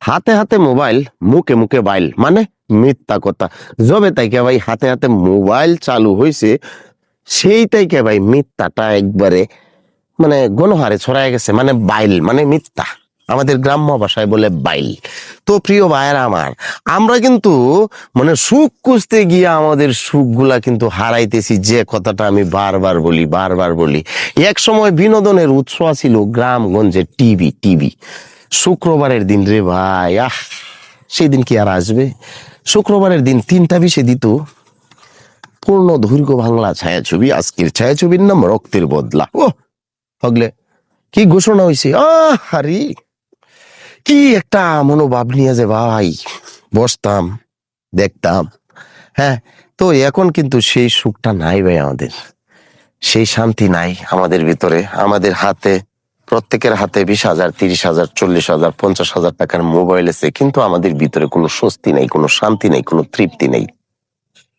হাতে হাতে মোবাইল, মুখে মুখে বাইল, মানে মিথ্যা কথা। যবে তাইকে ভাই হাতে হাতে মোবাইল চালু হয়েছে, সেই তাইকে ভাই মিথ্যাটা একবারে মানে গণহারে ছড়ায় গেছে, মানে বাইল মানে মিথ্যা, আমাদের গ্রাম্য ভাষায় বলে বাইল। তো প্রিয় ভাইয়েরা আমার, আমরা কিন্তু মানে সুখ খুঁজতে গিয়ে আমাদের সুখগুলা কিন্তু হারাইতেছি, যে কথাটা আমি বারবার বলি। এক সময় বিনোদনের উৎস ছিল গ্রামগঞ্জে টিভি। শুক্রবারের দিন রে ভাই, সেই দিন কি আর আসবে? শুক্রবারের দিন 3টা বিশে দিত পূর্ণ দৈর্ঘ্য বাংলা ছায়াছবি। আজকের ছায়াছবির নাম রক্তের বদলা। ও হগলে কি ঘোষণা হয়েছে! আরে কি একটা মনোভাব নিয়ে যে ভাই বসতাম, দেখতাম। হ্যাঁ, তো এখন কিন্তু সেই সুখটা নাই ভাই, আমাদের সেই শান্তি নাই আমাদের ভিতরে। আমাদের হাতে, প্রত্যেকের হাতে 20,000, 30,000, 40,000, 50,000 টাকার মোবাইল আছে, কিন্তু আমাদের ভিতরে কোনো স্বস্তি নেই, কোনো শান্তি নেই, কোনো তৃপ্তি নেই।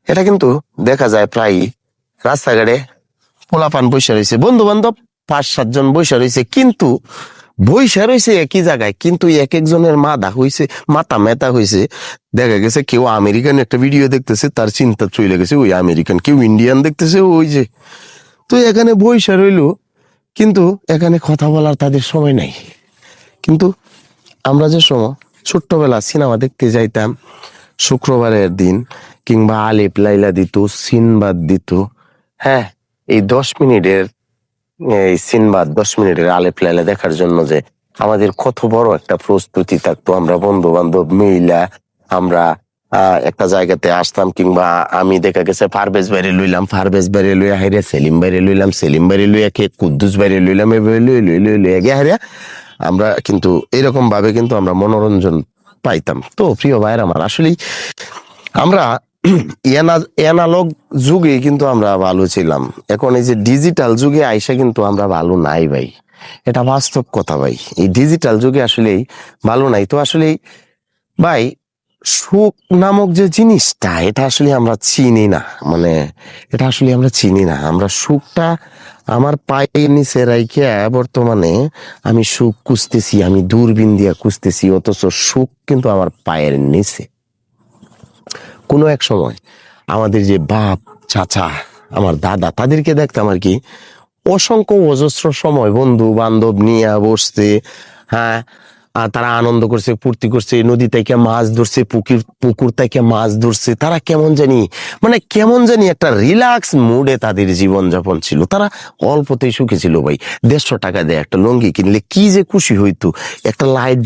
এটা কিন্তু দেখা যায় প্রায় রাস্তাঘাটে পোলাপান বৈশা রয়েছে, বন্ধু বান্ধব 5-7 জন বৈশা রয়েছে, কিন্তু বৈশা রয়েছে একই জায়গায়, কিন্তু এক একজনের মাথা মেতা হয়েছে। দেখা গেছে কেউ আমেরিকান একটা ভিডিও দেখতেছে, তার চিন্তা চলে গেছে ওই আমেরিকান, কেউ ইন্ডিয়ান দেখতেছে ওই যে। তো এখানে বৈশা রইল, কিন্তু এখানে কথা বলার তাদের সময় নাই। কিন্তু আমরা যে সময় ছোট্টবেলা সিনেমা দেখতে যাইতাম শুক্রবারের দিন, কিংবা আলিফ লাইলা দিত, সিনবাদ দিত, হ্যাঁ, এই 10 মিনিটের এই সিনবাদ, 10 মিনিটের আলিফ লাইলা দেখার জন্য যে আমাদের কত বড় একটা প্রস্তুতি থাকতো। আমরা বন্ধু বান্ধব মিলা আমরা একটা জায়গাতে আসতাম, কিংবা আমি দেখা গেছে পারভেজ বাইরে লইলাম, পারভেজ বাইরে লইয়া হাইরে সেলিম বাইরে লইলাম, সেলিম বাইরে লইয়া কে কুদ্দুস বাইরে লইলাম, এভাবে লইয়া গে হাইরা আমরা কিন্তু এরকম ভাবে কিন্তু আমরা মনোরঞ্জন পাইতাম। তো প্রিয় ভাইয়ের আমার, আসলে আমরা অ্যানালগ যুগে কিন্তু আমরা ভালো ছিলাম। এখন এই যে ডিজিটাল যুগে আইসা কিন্তু আমরা ভালো নাই ভাই, এটা বাস্তব কথা ভাই। এই ডিজিটাল যুগে আসলেই ভালো নাই। তো আসলে ভাই, সুখ নামক যে জিনিসটা, এটা আসলে আমরা চিনি না, মানে এটা আসলে আমরা চিনি না। আমরা সুখটা আমার পায়ের নিচে রাইখা বর্তমানে আমি সুখ খুঁজতেছি, আমি দূরবীন দিয়া খুঁজতেছি, অথচ সুখ কিন্তু আমার পায়ের নিচে। কোনো এক সময় আমাদের যে বাপ, চাচা, আমার দাদা, তাদেরকে দেখতাম আর কি, অসংখ্য অজস্র সময় বন্ধু বান্ধব নিয়ে বসতে, হ্যাঁ, আর তারা আনন্দ করছে, ফুর্তি করছে, নদী থেকে মাছ ধরছে, পুকুর থেকে মাছ ধরছে। তারা কেমন জানি একটা রিল্যাক্স মুডে তাদের জীবন যাপন ছিল। তারা অল্পতেই সুখী ছিল ভাই। 150 টাকা দেয় একটা লুঙ্গি কিনলে কি যে খুশি হইতো, একটা লাইট